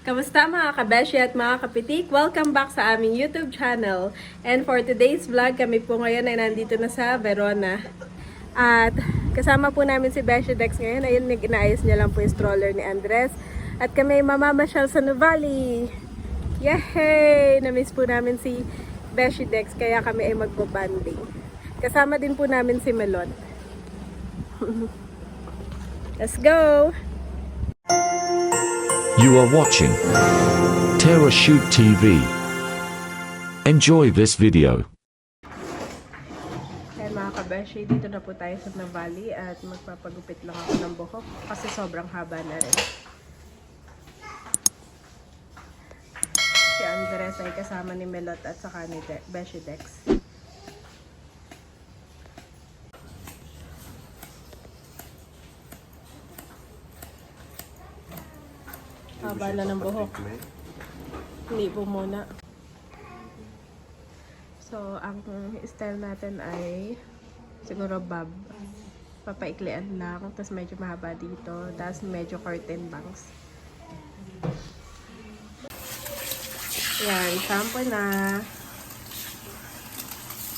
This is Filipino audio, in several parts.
Kamusta mga kabeshi at mga kapitik? Welcome back sa aming YouTube channel. And for today's vlog, kami po ngayon ay nandito na sa Verona. At kasama po namin si Beshi Dex ngayon. Ayun, inaayos niya lang po yung stroller ni Andres. At kami ay mamamasyal sa Nuvali. Yay! Namiss po namin si Beshi Dex, kaya kami ay magbabanding. Kasama din po namin si Melon. Let's go! You are watching Terra Shoot TV. Enjoy this video. Kaya mga kabeshi, dito na po tayo sa Nuvali at magpapagupit lang ako ng buhok kasi sobrang haba na rin. Si Andres ay kasama ni Melot at saka ni Beshi Dex. Haba na ng buhok. Hindi po muna. So, ang style natin ay siguro bob. Papaiklian lang. Tapos medyo mahaba dito. Tapos medyo curtain bangs. Yan. Shampoo na.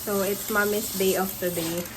So, it's mommy's day off today.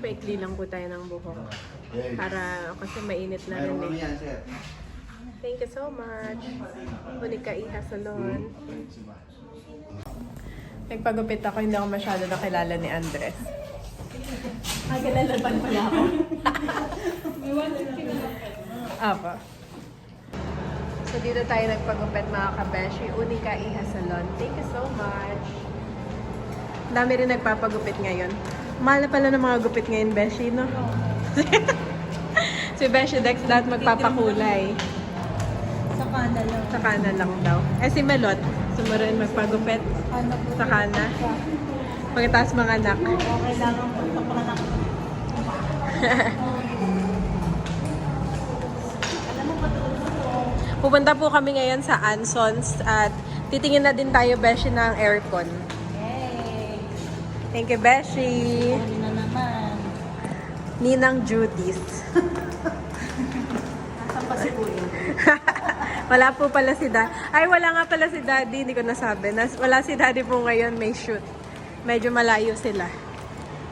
Paikli lang po tayo ng buhok. Para, kasi mainit na rin eh. Thank you so much. Unika Iha Salon. Nagpagupit ako, hindi ako masyado nakilala ni Andres. Kilalaban pala ako. Apa. So dito tayo nagpagupit mga kabeshi. Unika Iha Salon. Thank you so much. Dami rin nagpapagupit ngayon. Mahal na pala ng mga gupit ngayon, Beshi, no? Si Beshi Dex lahat magpapakulay. Sa kana lang. Sa kana lang daw. Eh si Melot, sumurin magpagupit. Kana po. Sa kana. Pagkatapos mga anak. Okay lang ang pagpapanak. Pupunta po kami ngayon sa Ansons at titingin na din tayo, Beshi, ng aircon. Yay! Thank you, Beshi. Ano na naman? Ninang duties. Nasaan pa si Kuya? Wala po pala si Daddy. Ay, wala nga pala si Daddy. Hindi ko nasabi. Wala si Daddy po ngayon. May shoot. Medyo malayo sila.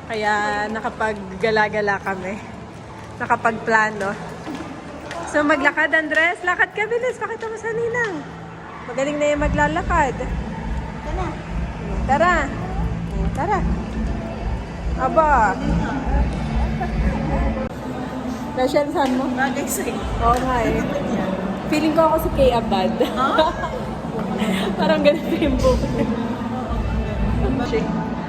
Kaya nakapag-gala-gala kami. Nakapag-plano. So, maglakad, Andres. Lakad ka, bilis. Pakita mo sa Ninang. Magaling na yung maglalakad. Tara. Tara. Tara. Aba. Rachel, saan mo? Bagay sa'yo. Oo nga eh. Feeling ko ako si Kay Abad. Parang ganito yung buhok.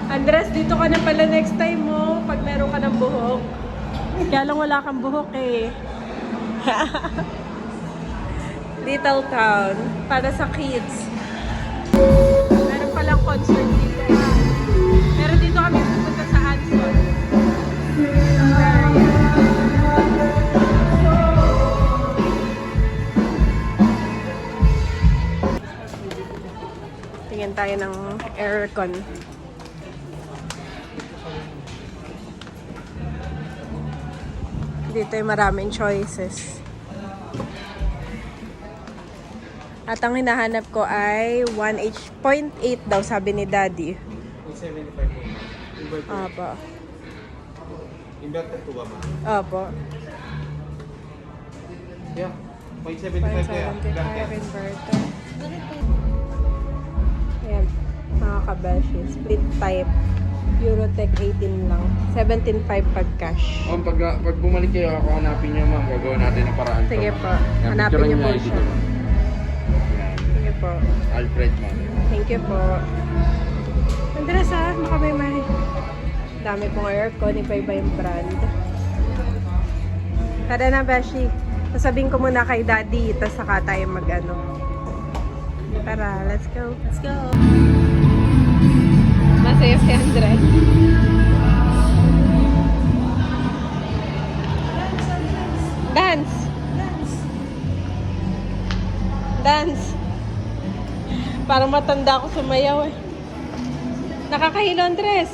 Andres, dito ka na pala next time mo. Pag meron ka ng buhok. Kaya lang wala kang buhok eh. Little town. Para sa kids. Meron palang concert dito. Pero dito kami pupunta sa Anson. Tingin tayo ng aircon. Dito ay maraming choices. At ang hinahanap ko ay 1.8 daw, sabi ni Daddy. 75 po. Inverter. Opo. Inverter po ba ma? Opo. Yeah. 0.75 kaya. 0.75 inverter. Ayan, mga kabeshi. Split type. Eurotech 18 lang. 17.5 pag cash. Pag bumalik kayo, ako hanapin niyo ma'am. Gagawin natin ang paraan. Sige po. Yan, Hanapin picturean niyo po ID siya. ko. Yan. Sige po. Alfred ma'am. Thank you po. Andres ha, makabaymay. Dami pong aircon, iba-iba yung brand. Tara na, Beshi. Sasabihin ko muna kay Daddy, tapos saka tayo mag-ano. Tara, let's go. Let's go. Masaya si Andres. Dance! Dance! Parang matanda ako sumayaw eh. Nakakahilo, Andres.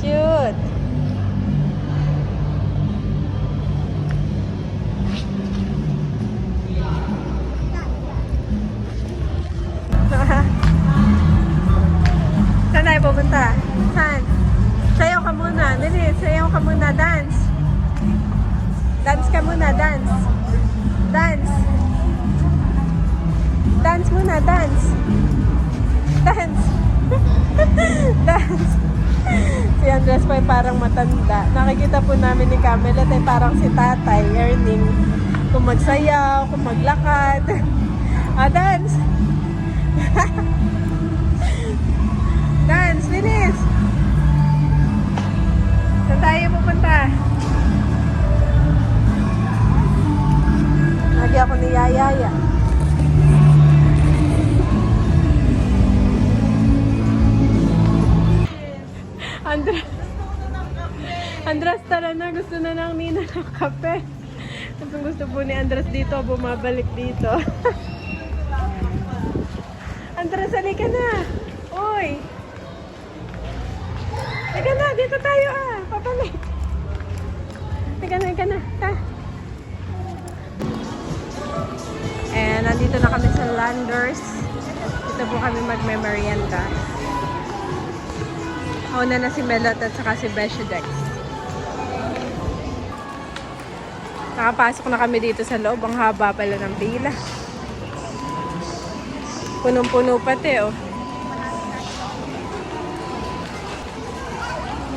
Cute. Saan tayo pupunta? Saan? Sayaw ka muna. Dali, sayaw ka muna. Dance. Dance ka muna. Dance. Dance. Dance muna. Dance. Dance. Dance. Si Andres po ay parang matanda. Nakikita po namin ni Camelot ay parang si tatay, earning. Kung magsayaw, kung maglakad. Dance! Dance, bilis! Saan tayo pupunta? Lagi ako ni Yayaya. Andres, tara na. Gusto na ng Nina ng kape. Gusto po ni Andres dito. Bumabalik dito. Andres, halika na. Uy. Halika na. Dito tayo Papalik. Halika na. Ta. And nandito na kami sa Landers. Dito po kami magme-merienda. Una na si Melot at saka si Beshi Dex. Nakapasok na kami dito sa loob. Ang haba pala ng pila. Punong-puno pati, oh.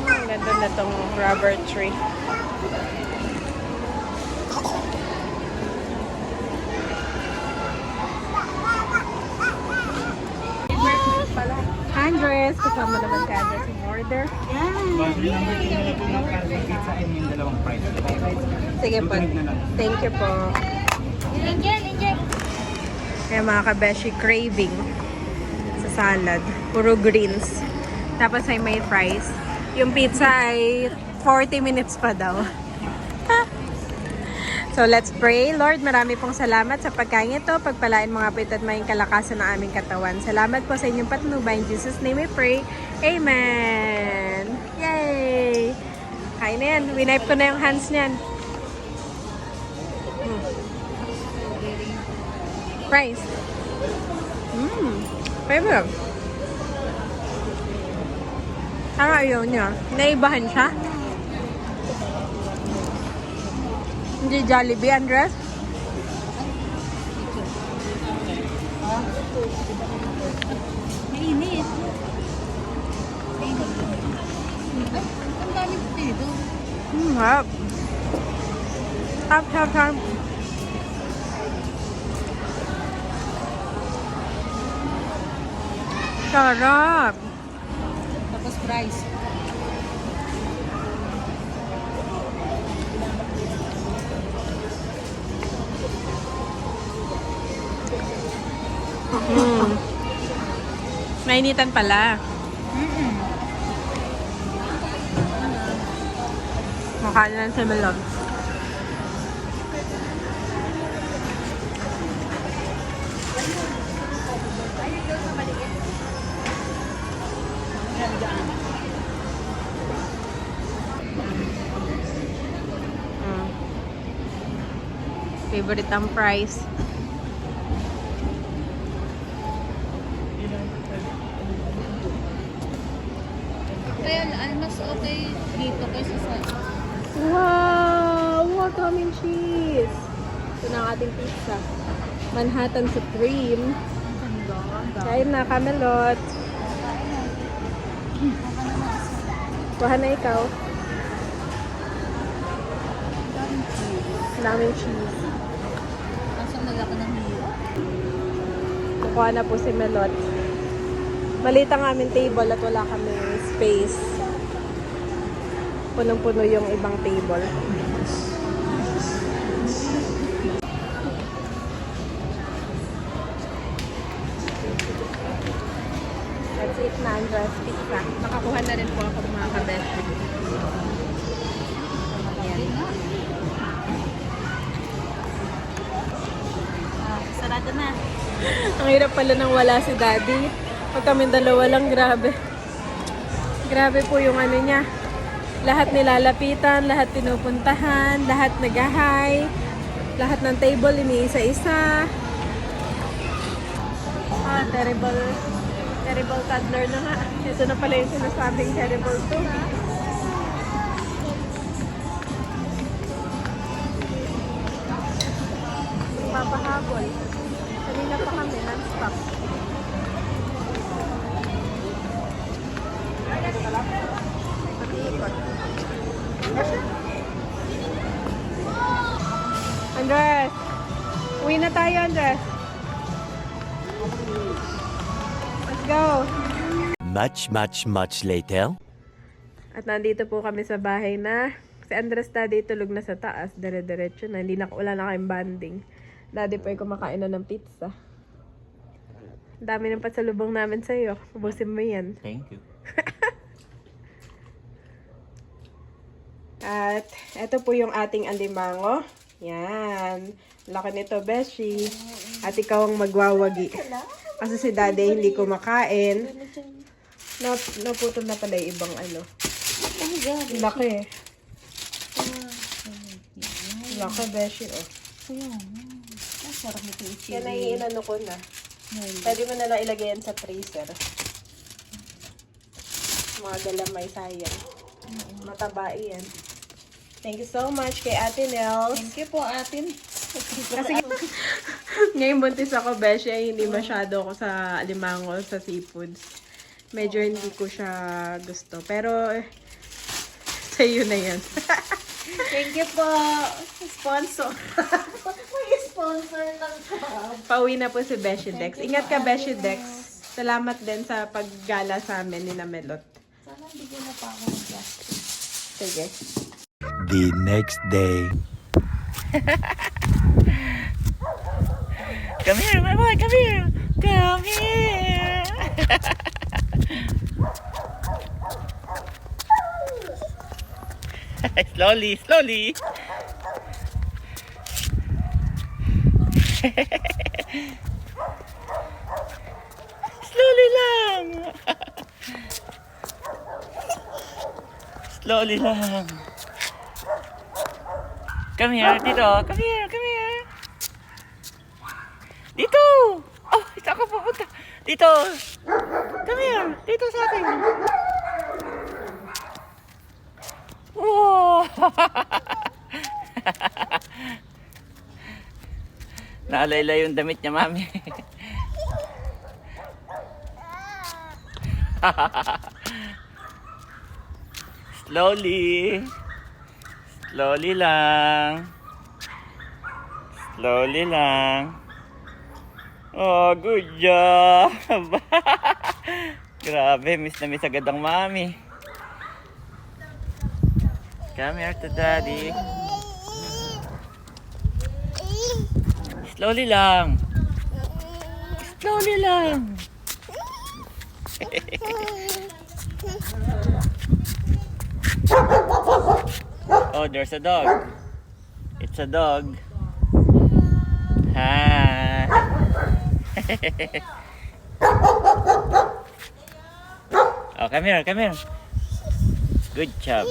Ang ganda na tong rubber tree. Andres, kasama naman ka Andres in order. Sige po. Thank you po. Enjoy. Kaya mga kabeshi, craving sa salad. Puro greens. Tapos ay may fries. Yung pizza ay 40 minutes pa daw. So let's pray. Lord, marami pong salamat sa pagkain ito. Pagpalain mga pito at maying kalakasan ng aming katawan. Salamat po sa inyong patnubay. In Jesus' name we pray. Amen! Yay! Kain na yan. Winipe ko na yung hands niyan. Fries. Favorite. Ang ayaw niya. Naibahan siya. Hindi Jollibee, Andres. Mainit. Ang dami dito. Harap. Harap. Sarap. Tapos fries. Nainitan pala. Makain na sa melon. Favorite ang fries. Kaya mas okay dito kaysa sa... Wow! Welcome cheese! Ito na ang ating pizza. Manhattan Supreme. Kain na, Camelot. Kuha na ikaw. Daming cheese. Nasaan nag ako ng hero? Kukuha na po si Melot. Maliit ang aming table at wala kami space. Punong-puno yung ibang table. That's it na, Andres. Pizza. Nakakuha na rin po ako mga kabeshi. Hindi nga. Sarado na. Ang hirap pala nang wala si Daddy. Pag kami dalawa lang, grabe. Grabe po yung ano niya. Lahat nilalapitan, lahat pinupuntahan, lahat nag-hi, lahat ng table iniisa-isa. Terrible. Terrible toddler na nga. Ito na pala yung sinasabing terrible to. Papahabol. Kanina pa kami, non-stop. Pag-iikot. Andres! Uwi na tayo, Andres. Let's go! Much later. At nandito po kami sa bahay na si Andres Daddy tulog na sa taas. Dire-diretso na. Hindi na, wala na kayong banding. Daddy po ay kumakain na ng pizza. Ang dami ng pasalubong namin sa'yo. Ubusin mo yan. Thank you. At ito po yung ating alimango. Yan. Laki nito, Beshi. At ikaw ang magwawagi. Kasi si Daddy hindi kumakain. Naputol na pala yung ibang ano. Laki. Laki, Beshi, oh. Sarap nito yung chili. Yan ay inano ko na. Pwede mo na lang ilagay yan sa freezer. Mga galamay, sayang. Mataba yan. Thank you so much kay Ate Nels. Thank you po, atin. Kasi ngayon buntis ako, Beshi, ay hindi masyado ako sa alimango, sa seafoods. Medyo hindi ko siya gusto. Pero, sa'yo na yan. Thank you po. Sponsor. May sponsor ng club. Pauwi na po si Beshi Dex. Ingat ka, Beshi Dex. Salamat din sa paggala sa amin ni Namelot. Sana bigyan na pa ako ng plastic. Sige. The next day. Come here, my boy, come here. Come here. Slowly, slowly. Slowly lang. Slowly lang. Come here, dito. Come here, come here. Dito. Oh, saan ka pupunta? Dito. Come here. Dito sa akin. Wow. Naalala yung damit niya, mami. Slowly. Slowly lang. Slowly lang. Oh, good job. Grabe, miss na miss agad ang mami. Come here to daddy. Slowly lang. Slowly lang. Oh, there's a dog. It's a dog. Hi. Oh, come here, come here. Good job.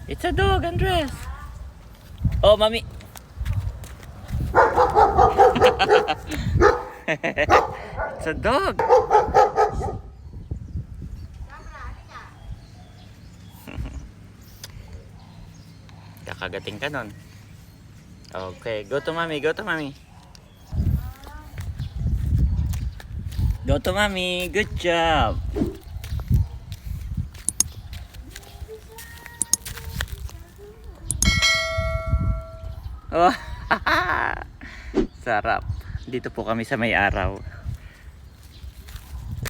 It's a dog, Andres. Oh, mommy. It's a dog. Kakagating ka nun. Okay, go to mommy, go to mommy. Go to mommy, good job. Oh. Sarap. Dito po kami sa may araw.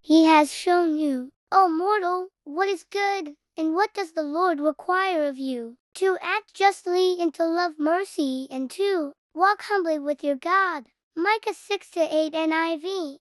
He has shown you, O mortal, what is good, and what does the Lord require of you? To act justly and to love mercy, and to walk humbly with your God. Micah 6-8 NIV.